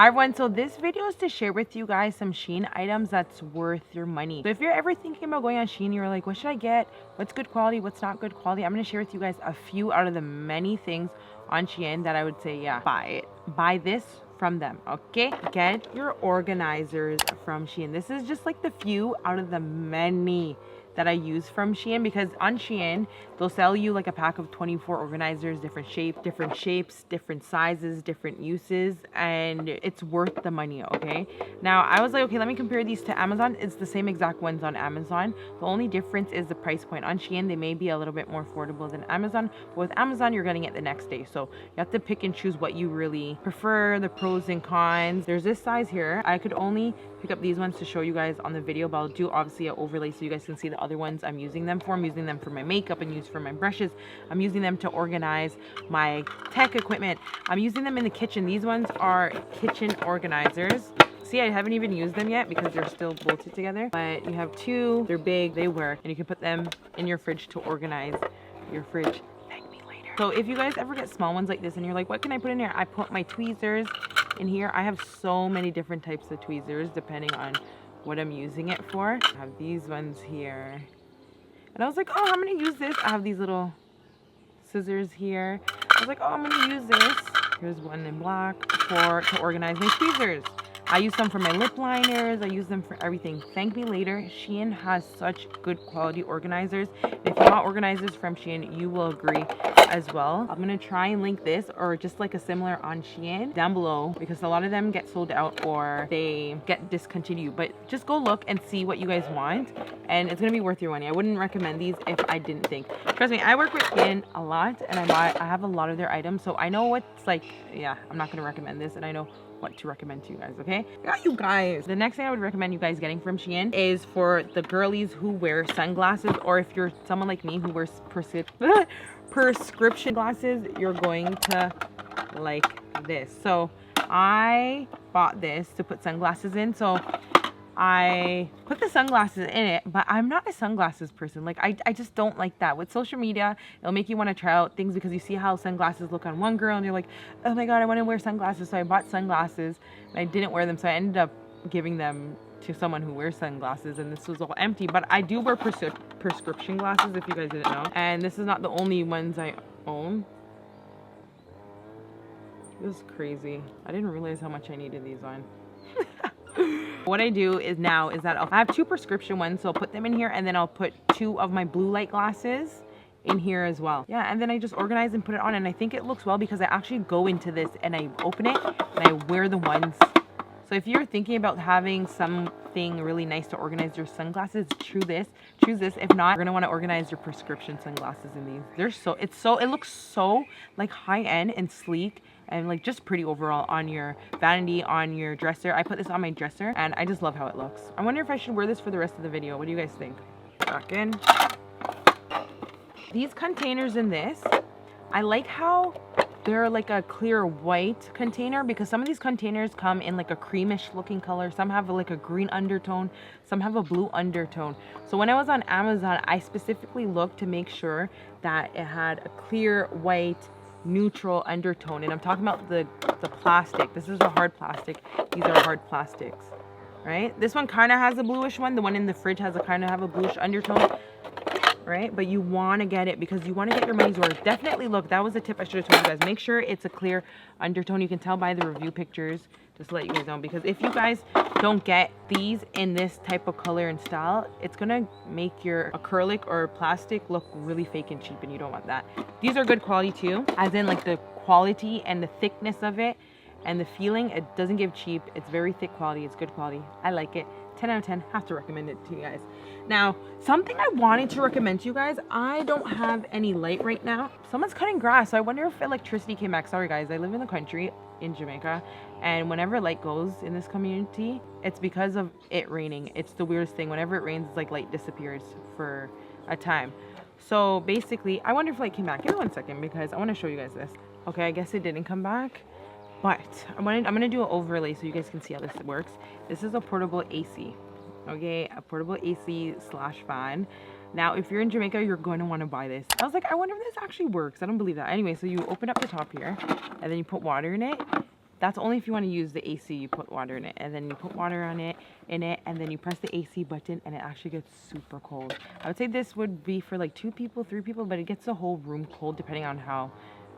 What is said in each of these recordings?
Hi everyone, so this video is to share with you guys some SHEIN items that's worth your money. So if you're ever thinking about going on SHEIN, you're like, what should I get? What's good quality? What's not good quality? I'm going to share with you guys a few out of the many things on SHEIN that I would say, yeah, buy it. Buy this from them, okay? Get your organizers from SHEIN. This is just like the few out of the many that I use from SHEIN, because on SHEIN they'll sell you like a pack of 24 organizers, different shapes, different sizes, different uses, and it's worth the money. Okay, now I was like, okay, let me compare these to Amazon. It's the same exact ones on Amazon. The only difference is the price point. On SHEIN they may be a little bit more affordable than Amazon, but with Amazon you're getting it the next day, so you have to pick and choose what you really prefer, the pros and cons. There's this size here. I could only pick up these ones to show you guys on the video, but I'll do obviously an overlay so you guys can see the other ones I'm using them for. I'm using them for my makeup and use for my brushes. I'm using them to organize my tech equipment. I'm using them in the kitchen. These ones are kitchen organizers. See, I haven't even used them yet because they're still bolted together, but you have two, they're big, they work, and you can put them in your fridge to organize your fridge. Thank me later. So if you guys ever get small ones like this and you're like, what can I put in here? I put my tweezers in here. I have so many different types of tweezers depending on what I'm using it for. I have these ones here. And I was like, oh, I'm going to use this. I have these little scissors here. I was like, oh, I'm going to use this. Here's one in black to organize my tweezers. I use them for my lip liners. I use them for everything. Thank me later. SHEIN has such good quality organizers. If you want organizers from SHEIN, you will agree as well. I'm going to try and link this or just like a similar on SHEIN down below, because a lot of them get sold out or they get discontinued. But just go look and see what you guys want, and it's going to be worth your money. I wouldn't recommend these if I didn't think. Trust me, I work with SHEIN a lot and I have a lot of their items, so I know what's like, yeah, I'm not going to recommend this, and I know what to recommend to you guys. Okay, yeah, you guys, the next thing I would recommend you guys getting from SHEIN is for the girlies who wear sunglasses, or if you're someone like me who wears prescription glasses, you're going to like this. So I bought this to put sunglasses in, so I put the sunglasses in it, but I'm not a sunglasses person. Like I just don't like that. With social media, it'll make you want to try out things because you see how sunglasses look on one girl and you're like, oh my god, I want to wear sunglasses. So I bought sunglasses and I didn't wear them, so I ended up giving them to someone who wears sunglasses, and this was all empty. But I do wear prescription glasses, if you guys didn't know, and this is not the only ones I own. This is crazy. I didn't realize how much I needed these on. What I do is that I have two prescription ones, so I'll put them in here, and then I'll put two of my blue light glasses in here as well. Yeah, and then I just organize and put it on, and I think it looks well because I actually go into this and I open it and I wear the ones. So if you're thinking about having something really nice to organize your sunglasses, choose this. If not, you're gonna want to organize your prescription sunglasses in these. It looks so like high-end and sleek and like just pretty overall on your vanity, on your dresser. I put this on my dresser and I just love how it looks. I wonder if I should wear this for the rest of the video. What do you guys think? Back in. These containers in this, I like how they're like a clear white container, because some of these containers come in like a creamish looking color. Some have like a green undertone, some have a blue undertone. So when I was on Amazon, I specifically looked to make sure that it had a clear white neutral undertone, and I'm talking about the plastic. This is a hard plastic. These are hard plastics, right? This one kind of has a bluish one. The one in the fridge has a kind of have a bluish undertone, right? But you want to get it because you want to get your money's worth. Definitely look, that was a tip I should have told you guys. Make sure it's a clear undertone. You can tell by the review pictures, just to let you guys know, because if you guys don't get these in this type of color and style, it's gonna make your acrylic or plastic look really fake and cheap, and you don't want that. These are good quality too, as in like the quality and the thickness of it and the feeling. It doesn't give cheap. It's very thick quality. It's good quality. I like it. 10 out of 10. Have to recommend it to you guys. Now, something I wanted to recommend to you guys, I don't have any light right now. Someone's cutting grass, so I wonder if electricity came back. Sorry guys, I live in the country in Jamaica, and whenever light goes in this community, it's because of it raining. It's the weirdest thing. Whenever it rains, it's like light disappears for a time. So basically, I wonder if light came back. Give me 1 second because I want to show you guys this. Okay, I guess it didn't come back, but I'm gonna do an overlay so you guys can see how this works. This is a portable AC. Okay, a portable AC / fan. Now, if you're in Jamaica, you're going to want to buy this. I was like, I wonder if this actually works. I don't believe that. Anyway, so you open up the top here, and then you put water in it, That's only if you want to use the AC, you put water in it. And then you put water on it, and then you press the AC button and it actually gets super cold. I would say this would be for like 2 people, 3 people, but it gets the whole room cold depending on how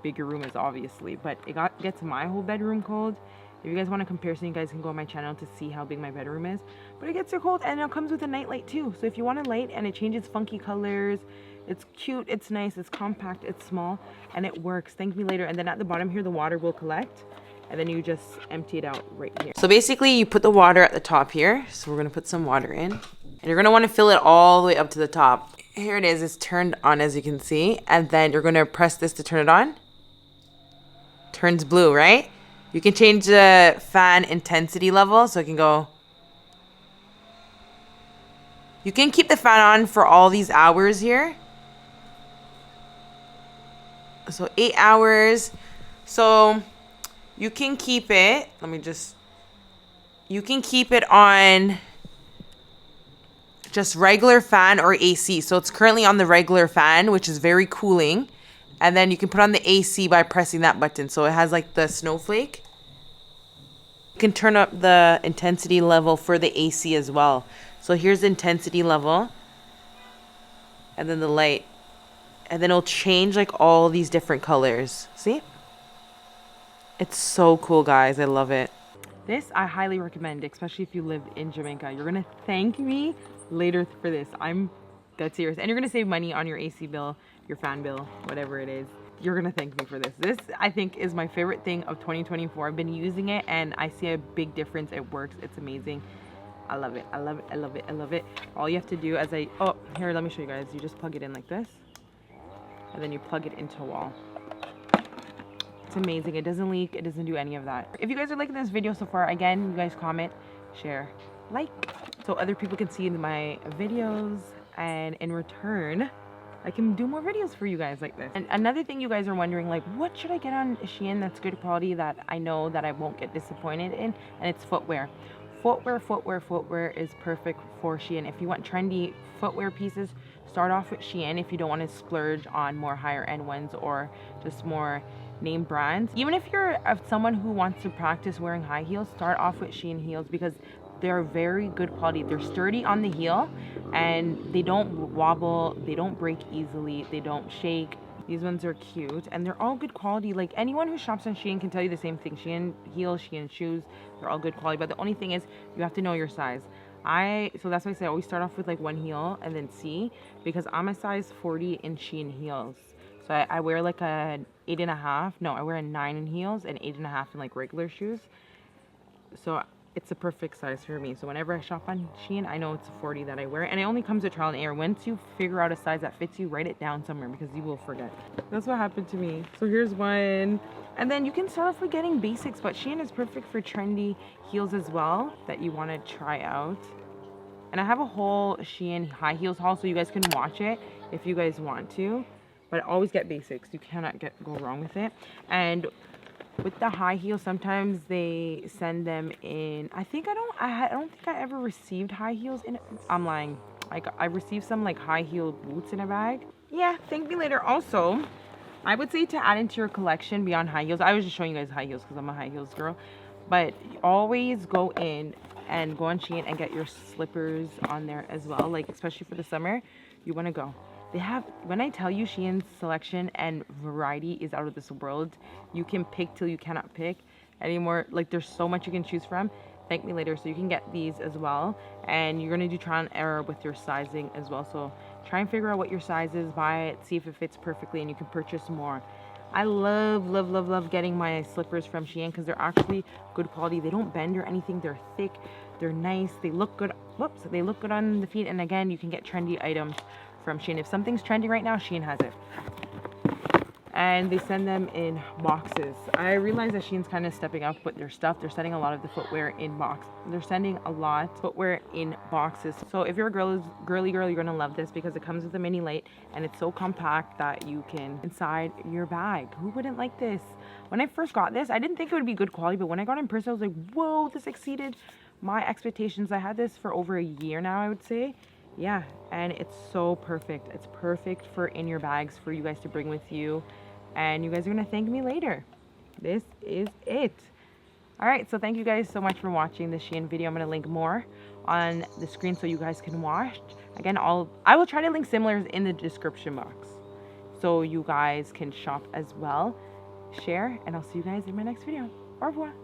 big your room is, obviously. But it gets my whole bedroom cold. If you guys want a comparison, you guys can go on my channel to see how big my bedroom is. But it gets so cold, and it comes with a night light too. So if you want a light and it changes funky colors, it's cute, it's nice, it's compact, it's small, and it works. Thank me later. And then at the bottom here, the water will collect, and then you just empty it out right here. So basically, you put the water at the top here. So we're gonna put some water in, and you're gonna want to fill it all the way up to the top. Here it is. It's turned on, as you can see, and then you're gonna press this to turn it on. Turns blue, right? You can change the fan intensity level, so it can go. You can keep the fan on for all these hours here. So 8 hours. So you can keep it. You can keep it on just regular fan or AC. So it's currently on the regular fan, which is very cooling. And then you can put on the AC by pressing that button. So it has like the snowflake. You can turn up the intensity level for the AC as well. So here's the intensity level. And then the light. And then it'll change like all these different colors. See? It's so cool, guys. I love it. This I highly recommend, especially if you live in Jamaica. You're going to thank me later for this. I'm dead serious. And you're going to save money on your AC bill, your fan bill, whatever it is. You're going to thank me for this. This, I think, is my favorite thing of 2024. I've been using it and I see a big difference. It works. It's amazing. I love it. I love it. I love it. I love it. All you have to do oh, here, let me show you guys. You just plug it in like this. And then you plug it into a wall. It's amazing. It doesn't leak. It doesn't do any of that. If you guys are liking this video so far, again, you guys comment, share, like, so other people can see my videos, and in return, I can do more videos for you guys like this. And another thing you guys are wondering, like, what should I get on SHEIN that's good quality that I know that I won't get disappointed in? And it's footwear. Footwear is perfect for SHEIN. If you want trendy footwear pieces, start off with SHEIN if you don't want to splurge on more higher end ones or just more name brands. Even if you're someone who wants to practice wearing high heels, start off with SHEIN heels because they're very good quality. They're sturdy on the heel and they don't wobble, they don't break easily, they don't shake. These ones are cute and they're all good quality. Like anyone who shops on SHEIN can tell you the same thing. SHEIN heels, SHEIN shoes, they're all good quality. But the only thing is you have to know your size. So that's why I say I always start off with like one heel and then see, because I'm a size 40 in SHEIN heels. So I wear like a 8.5. No, I wear a 9 in heels and 8.5 in like regular shoes. So it's a perfect size for me. So whenever I shop on SHEIN, I know it's a 40 that I wear. And it only comes with trial and error. Once you figure out a size that fits you, write it down somewhere because you will forget. That's what happened to me. So here's one. And then you can start off with getting basics, but SHEIN is perfect for trendy heels as well that you want to try out. And I have a whole SHEIN high heels haul, so you guys can watch it if you guys want to. But always get basics. You cannot go wrong with it. And with the high heels, sometimes they send them in. I don't think I ever received high heels in. I'm lying. Like I received some like high heel boots in a bag. Yeah, thank me later. Also, I would say to add into your collection beyond high heels. I was just showing you guys high heels because I'm a high heels girl. But always go in and go on SHEIN and get your slippers on there as well. Like especially for the summer, you want to go. They have, when I tell you SHEIN's selection and variety is out of this world, you can pick till you cannot pick anymore. Like there's so much you can choose from. Thank me later. So you can get these as well. And you're going to do trial and error with your sizing as well. So try and figure out what your size is, buy it, see if it fits perfectly, and you can purchase more. I love getting my slippers from SHEIN because they're actually good quality. They don't bend or anything. They're thick. They're nice. They look good. Whoops. They look good on the feet. And again, you can get trendy items from SHEIN. If something's trending right now, SHEIN has it. And they send them in boxes. I realize that SHEIN's kind of stepping up with their stuff. They're sending a lot of the footwear in box. They're sending a lot of footwear in boxes. So if you're a girly girl, you're gonna love this because it comes with a mini light and it's so compact that you can inside your bag. Who wouldn't like this? When I first got this, I didn't think it would be good quality, but when I got it in person, I was like, whoa, this exceeded my expectations. I had this for over a year now, I would say. Yeah, and it's so perfect. It's perfect for in your bags for you guys to bring with you, and you guys are gonna thank me later. This is it. All right, so thank you guys so much for watching the Shein video. I'm going to link more on the screen so you guys can watch. Again, I will try to link similars in the description box so you guys can shop as well. Share, and I'll see you guys in my next video. Au revoir.